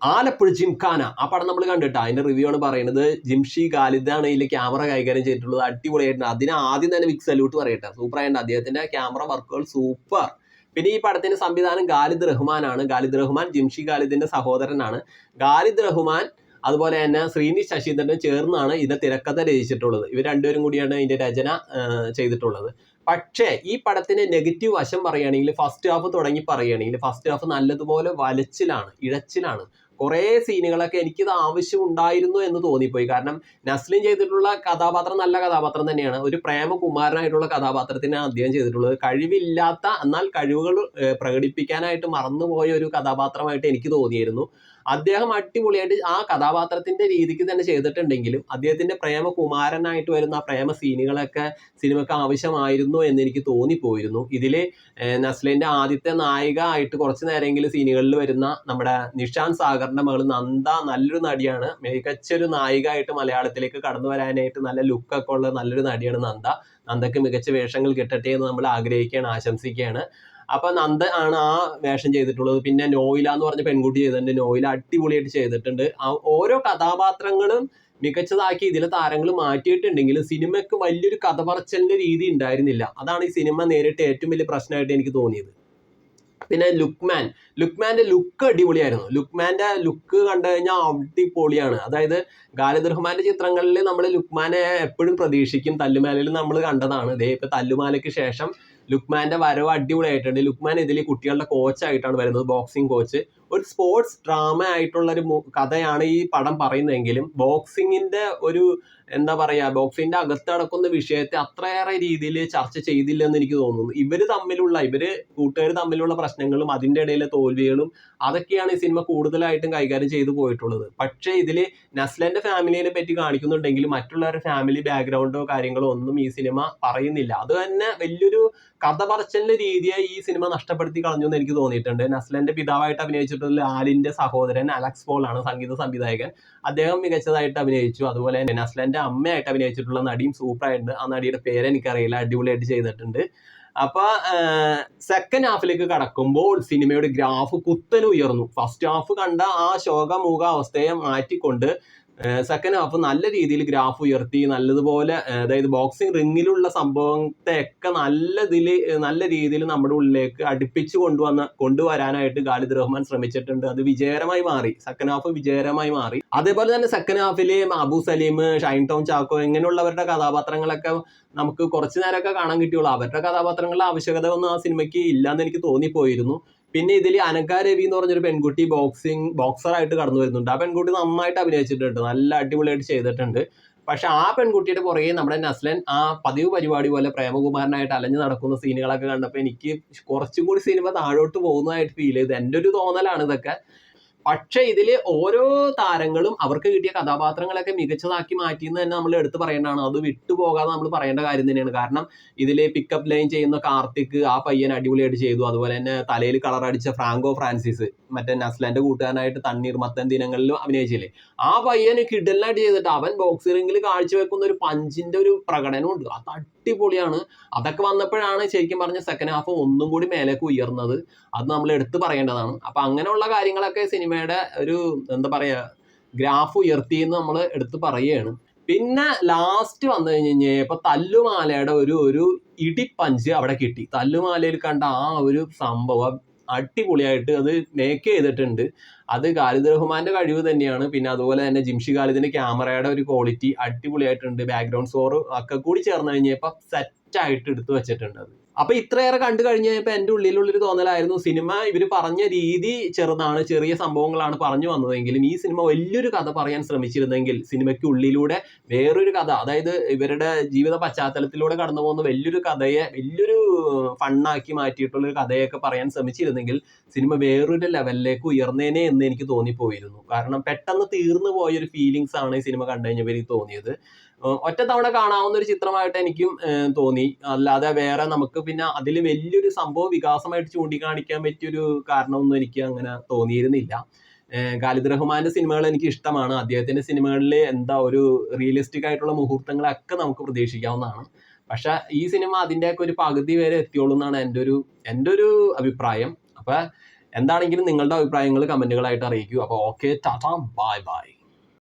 ആലപ്പുഴ ജിംഖാന ആ പടം നമ്മൾ കണ്ടിട്ടാ. അതിന്റെ റിവ്യൂ ആണ് പറയുന്നത്. ജിംഷി ഖാലിദാണ് ഇതിൽ ക്യാമറ കൈകാര്യം ചെയ്തിട്ടുള്ളത്. അടിപൊളിയായിട്ടുണ്ട്. അതിന് ആദ്യം തന്നെ ബിഗ് സല്യൂട്ട് പറയട്ടെ. സൂപ്പർ ആയിട്ടുണ്ട്. അദ്ദേഹത്തിന്റെ ക്യാമറ വർക്കുകൾ സൂപ്പർ. പിന്നെ ഈ പടത്തിന്റെ സംവിധാനം ഖാലിദ് റഹ്മാനാണ്. ഖാലിദ് റഹ്മാൻ ജിംഷി ഖാലിദിന്റെ സഹോദരനാണ്. ഖാലിദ് റഹ്മാൻ അതുപോലെ തന്നെ ശ്രീനിഷ് ശശീന്ദ്രനും ചേർന്നാണ് ഇതിന്റെ തിരക്കഥ രചിച്ചിട്ടുള്ളത്. ഇവർ രണ്ടുപേരും കൂടിയാണ് ഇതിന്റെ രചന ചെയ്തിട്ടുള്ളത്. പക്ഷേ ഈ പടത്തിന് നെഗറ്റീവ് വശം പറയുകയാണെങ്കിൽ ഫസ്റ്റ് ഹാഫ് തുടങ്ങി പറയുകയാണെങ്കിൽ ഫസ്റ്റ് ഹാഫ് നല്ലതുപോലെ വലച്ചിലാണ്, ഇഴച്ചിലാണ്. കുറേ സീനുകളൊക്കെ എനിക്കിത് ആവശ്യം ഉണ്ടായിരുന്നു എന്ന് തോന്നിപ്പോയി. കാരണം നസ്ലിൻ ചെയ്തിട്ടുള്ള കഥാപാത്രം നല്ല കഥാപാത്രം തന്നെയാണ്. ഒരു പ്രേമകുമാരനായിട്ടുള്ള കഥാപാത്രത്തിനാണ് അദ്ദേഹം ചെയ്തിട്ടുള്ളത്. കഴിവില്ലാത്ത എന്നാൽ കഴിവുകൾ പ്രകടിപ്പിക്കാനായിട്ട് മറന്നുപോയ ഒരു കഥാപാത്രമായിട്ട് എനിക്ക് തോന്നിയിരുന്നു. അദ്ദേഹം അടിപൊളിയായിട്ട് ആ കഥാപാത്രത്തിന്റെ രീതിക്ക് തന്നെ ചെയ്തിട്ടുണ്ടെങ്കിലും അദ്ദേഹത്തിന്റെ പ്രേമകുമാരനായിട്ട് വരുന്ന ആ പ്രേമ സീനുകളൊക്കെ സിനിമയ്ക്ക് ആവശ്യമായിരുന്നു എന്ന് എനിക്ക് തോന്നിപ്പോയിരുന്നു. ഇതില് നസ്ലിന്റെ ആദ്യത്തെ നായിക ആയിട്ട് കുറച്ചു നേരമെങ്കിലും സീനുകളിൽ വരുന്ന നമ്മുടെ നിഷാൻ സാഗറിന്റെ മകൾ നന്ദ നല്ലൊരു നടിയാണ്. മികച്ചൊരു നായിക ആയിട്ട് മലയാളത്തിലേക്ക് കടന്നു വരാനായിട്ട് നല്ല ലുക്കൊക്കെ ഉള്ള നല്ലൊരു നടിയാണ് നന്ദ. നന്ദക്ക് മികച്ച വേഷങ്ങൾ കിട്ടട്ടെ എന്ന് നമ്മൾ ആഗ്രഹിക്കുകയാണ്, ആശംസിക്കുകയാണ്. അപ്പൊ നന്ദ ആണ് ആ വേഷം ചെയ്തിട്ടുള്ളത്. പിന്നെ നോയില എന്ന് പറഞ്ഞ പെൺകുട്ടി ചെയ്തിട്ടുണ്ട്. നോയില അടിപൊളിയായിട്ട് ചെയ്തിട്ടുണ്ട്. ഓരോ കഥാപാത്രങ്ങളും മികച്ചതാക്കി ഇതിലെ താരങ്ങൾ മാറ്റിയിട്ടുണ്ടെങ്കിലും സിനിമയ്ക്ക് വലിയൊരു കഥ പറച്ചലിന്റെ രീതി ഉണ്ടായിരുന്നില്ല. അതാണ് ഈ സിനിമ നേരിട്ട് ഏറ്റവും വലിയ പ്രശ്നമായിട്ട് എനിക്ക് തോന്നിയത്. പിന്നെ ലുക്മാന്റെ ലുക്ക് അടിപൊളിയായിരുന്നു. ലുക്മാന്റെ ലുക്ക് കണ്ടു കഴിഞ്ഞാൽ അടിപൊളിയാണ്. അതായത് ഖാലിദ് റഹ്മാന്റെ ചിത്രങ്ങളിൽ നമ്മൾ ലുക്മാനെ എപ്പോഴും പ്രതീക്ഷിക്കും. തല്ലുമാലയിൽ നമ്മൾ കണ്ടതാണ്. ഇതേ ഇപ്പൊ തല്ലുമാലയ്ക്ക് ശേഷം ലുക്മാന്റെ വരവ് അടിപൊളിയായിട്ടുണ്ട്. ലുക്മാൻ ഇതിൽ കുട്ടികളുടെ കോച്ചായിട്ടാണ് വരുന്നത്, ബോക്സിംഗ് കോച്ച്. ഒരു സ്പോർട്സ് ഡ്രാമ ആയിട്ടുള്ള ഒരു കഥയാണ് ഈ പടം പറയുന്നതെങ്കിലും ബോക്സിങ്ങിന്റെ ഒരു എന്താ പറയാ, ബോക്സിന്റെ അകത്ത് നടക്കുന്ന വിഷയത്തെ അത്രയേറെ രീതിയിൽ ചർച്ച ചെയ്തില്ലെന്ന് എനിക്ക് തോന്നുന്നു. ഇവര് കൂട്ടുകാർ തമ്മിലുള്ള പ്രശ്നങ്ങളും അതിന്റെ ഇടയിലെ തോൽവികളും അതൊക്കെയാണ് ഈ സിനിമ കൂടുതലായിട്ടും കൈകാര്യം ചെയ്തു പോയിട്ടുള്ളത്. പക്ഷേ ഇതില് നസ്ലന്റെ ഫാമിലിയെ പറ്റി കാണിക്കുന്നുണ്ടെങ്കിൽ മറ്റുള്ളവരുടെ ഫാമിലി ബാക്ക്ഗ്രൗണ്ടോ കാര്യങ്ങളോ ഒന്നും ഈ സിനിമ പറയുന്നില്ല. അത് തന്നെ വലിയൊരു കഥ പറച്ചലിന്റെ രീതിയെ ഈ സിനിമ നഷ്ടപ്പെടുത്തി കളഞ്ഞു എന്ന് എനിക്ക് തോന്നിയിട്ടുണ്ട്. നസ്ലന്റെ പിതാവായിട്ട് അഭിനയിച്ചിട്ടുള്ള ആലിന്റെ സഹോദരൻ അലക്സ് പോൾ ആണ് സംഗീത സംവിധായകൻ. അദ്ദേഹം മികച്ചതായിട്ട് അഭിനയിച്ചു. അതുപോലെ തന്നെ നസ്ലന്റെ അമ്മയായിട്ട് അഭിനയിച്ചിട്ടുള്ള നടിയും സൂപ്പറായിട്ടുണ്ട്. ആ നടിയുടെ പേര് എനിക്കറിയില്ല, അടിപൊളിയായിട്ട് ചെയ്തിട്ടുണ്ട്. അപ്പൊ സെക്കൻഡ് ഹാഫിലേക്ക് കടക്കുമ്പോൾ സിനിമയുടെ ഗ്രാഫ് കുത്തനെ ഉയർന്നു. ഫസ്റ്റ് ഹാഫ് കണ്ട ആ ശോകമൂക അവസ്ഥയെ മാറ്റിക്കൊണ്ട് സെക്കൻഡ് ഹാഫ് നല്ല രീതിയിൽ ഗ്രാഫ് ഉയർത്തി, നല്ലതുപോലെ അതായത് ബോക്സിംഗ് റിങ്ങിലുള്ള സംഭവത്തെയൊക്കെ നല്ല രീതിയിൽ നമ്മുടെ ഉള്ളിലേക്ക് അടുപ്പിച്ച് കൊണ്ടുവരാനായിട്ട് ഖാലിദ് റഹ്മാൻ ശ്രമിച്ചിട്ടുണ്ട്. അത് വിജയകരമായി മാറി. സെക്കൻഡ് ഹാഫ് വിജയകരമായി മാറി. അതേപോലെ തന്നെ സെക്കൻഡ് ഹാഫിൽ അബു സലീം, ഷൈൻ ടോം ചാക്കോ ഇങ്ങനെയുള്ളവരുടെ കഥാപാത്രങ്ങളൊക്കെ നമുക്ക് കുറച്ചു നേരമൊക്കെ കാണാൻ കിട്ടിയുള്ളൂ. അവരുടെ കഥാപാത്രങ്ങളുടെ ആവശ്യകത ഒന്നും ആ സിനിമയ്ക്ക് ഇല്ലാന്ന് എനിക്ക് തോന്നിപ്പോയിരുന്നു. പിന്നെ ഇതിൽ അനഘ രവി എന്ന് പറഞ്ഞൊരു പെൺകുട്ടി ബോക്സറായിട്ട് കടന്നു വരുന്നുണ്ട്. ആ പെൺകുട്ടി നന്നായിട്ട് അഭിനയിച്ചിട്ടുണ്ട്, നല്ല അടിപൊളിയായിട്ട് ചെയ്തിട്ടുണ്ട്. പക്ഷെ ആ പെൺകുട്ടിയുടെ പുറകെ നമ്മുടെ നസ്ലൻ ആ പതിവ് പരിപാടി പോലെ പ്രേമകുമാരനായിട്ട് അലഞ്ഞു നടക്കുന്ന സീനുകളൊക്കെ കണ്ടപ്പോൾ എനിക്ക് കുറച്ചും കൂടി സിനിമ താഴോട്ട് പോകുന്നതായിട്ട് ഫീൽ ചെയ്തു. എൻ്റെ ഒരു തോന്നലാണ് ഇതൊക്കെ. പക്ഷെ ഇതില് ഓരോ താരങ്ങളും അവർക്ക് കിട്ടിയ കഥാപാത്രങ്ങളൊക്കെ മികച്ചതാക്കി മാറ്റിയെന്ന് തന്നെ നമ്മൾ എടുത്തു പറയേണ്ടതാണ്. അത് വിട്ടുപോകാതെ നമ്മൾ പറയേണ്ട കാര്യം തന്നെയാണ്. കാരണം ഇതില് പിക്കപ്പ് ലൈൻ ചെയ്യുന്ന കാർത്തിക്, ആ പയ്യൻ അടിപൊളിയായിട്ട് ചെയ്തു. അതുപോലെ തന്നെ തലയിൽ കളർ അടിച്ച ഫ്രാങ്കോ ഫ്രാൻസിസ്, മറ്റേ നസ്ലന്റെ കൂട്ടുകാരനായിട്ട് തണ്ണീർമത്തൻ ദിനങ്ങളിലും അഭിനയിച്ചില്ലേ, ആ പയ്യന് കിഡലായിട്ട് ചെയ്തിട്ട് അവൻ ബോക്സ് റിംഗിൽ കാഴ്ചവെക്കുന്ന ഒരു പഞ്ചിന്റെ ഒരു പ്രകടനമുണ്ട്. അത് അടിപൊളിയാണ്. അതൊക്കെ വന്നപ്പോഴാണ് ശരിക്കും പറഞ്ഞ സെക്കൻഡ് ഹാഫ് ഒന്നും കൂടി മേലേക്ക് ഉയർന്നത്. അത് നമ്മൾ എടുത്തു പറയേണ്ടതാണ്. അപ്പൊ അങ്ങനെയുള്ള കാര്യങ്ങളൊക്കെ സിനിമയുടെ ഒരു എന്താ പറയാ ഗ്രാഫ് ഉയർത്തിയെന്ന് നമ്മൾ എടുത്ത് പറയുകയാണ്. പിന്നെ ലാസ്റ്റ് വന്നു കഴിഞ്ഞ് ഇപ്പൊ തല്ലുമാലയുടെ ഒരു ഇടിപ്പഞ്ച് അവിടെ കിട്ടി. തല്ലുമാലയിൽ കണ്ട ആ ഒരു സംഭവം അടിപൊളിയായിട്ട് അത് മേക്ക് ചെയ്തിട്ടുണ്ട്. അത് ഖാലിദ് റഹ്മാന്റെ കഴിവ് തന്നെയാണ്. പിന്നെ അതുപോലെ തന്നെ ജിംഷി ഖാലിദിന്റെ ക്യാമറയുടെ ഒരു ക്വാളിറ്റി അടിപൊളിയായിട്ടുണ്ട്. ബാക്ക്ഗ്രൗണ്ട് സ്കോർ ഒക്കെ കൂടി ചേർന്ന് കഴിഞ്ഞപ്പോൾ സെറ്റായിട്ട് എടുത്തു വെച്ചിട്ടുണ്ട്. അത് അപ്പൊ ഇത്രയേറെ കണ്ടു കഴിഞ്ഞപ്പോൾ എൻ്റെ ഉള്ളിലുള്ളൊരു തോന്നലായിരുന്നു, സിനിമ ഇവർ പറഞ്ഞ രീതി ചെറുതാണ്, ചെറിയ സംഭവങ്ങളാണ് പറഞ്ഞു വന്നതെങ്കിലും ഈ സിനിമ വലിയൊരു കഥ പറയാൻ ശ്രമിച്ചിരുന്നെങ്കിൽ സിനിമയ്ക്ക് ഉള്ളിലൂടെ വേറൊരു കഥ, അതായത് ഇവരുടെ ജീവിത പശ്ചാത്തലത്തിലൂടെ കടന്നു പോകുന്ന വലിയൊരു കഥയെ വലിയൊരു ഫണ്ണാക്കി മാറ്റിയിട്ടുള്ളൊരു കഥയൊക്കെ പറയാൻ ശ്രമിച്ചിരുന്നെങ്കിൽ സിനിമ വേറൊരു ലെവലിലേക്ക് ഉയർന്നേനെ എന്ന് എനിക്ക് തോന്നിപ്പോയിരുന്നു. കാരണം പെട്ടെന്ന് തീർന്നു പോയൊരു ഫീലിങ്സ് ആണ് ഈ സിനിമ കണ്ടു കഴിഞ്ഞപ്പോൾ എനിക്ക് തോന്നിയത്. ഒറ്റ തവണ കാണാവുന്ന ഒരു ചിത്രമായിട്ട് എനിക്കും തോന്നി. അല്ലാതെ വേറെ നമുക്ക് പിന്നെ അതിൽ വലിയൊരു സംഭവ വികാസമായിട്ട് ചൂണ്ടിക്കാണിക്കാൻ പറ്റിയൊരു കാരണമൊന്നും എനിക്ക് അങ്ങനെ തോന്നിയിരുന്നില്ല. ഖാലിദ് റഹ്മാന്റെ സിനിമകൾ എനിക്ക് ഇഷ്ടമാണ്. അദ്ദേഹത്തിന്റെ സിനിമകളിൽ എന്താ ഒരു റിയലിസ്റ്റിക് ആയിട്ടുള്ള മുഹൂർത്തങ്ങളൊക്കെ നമുക്ക് പ്രതീക്ഷിക്കാവുന്നതാണ്. പക്ഷെ ഈ സിനിമ അതിൻ്റെയൊക്കെ ഒരു പകുതി വരെ എത്തിയോളൂ എന്നാണ് എൻ്റെ ഒരു അഭിപ്രായം. അപ്പൊ എന്താണെങ്കിലും നിങ്ങളുടെ അഭിപ്രായങ്ങൾ കമന്റുകളായിട്ട് അറിയിക്കൂ. അപ്പോൾ ഓക്കെ, ടാറ്റാ, ബൈ ബൈ.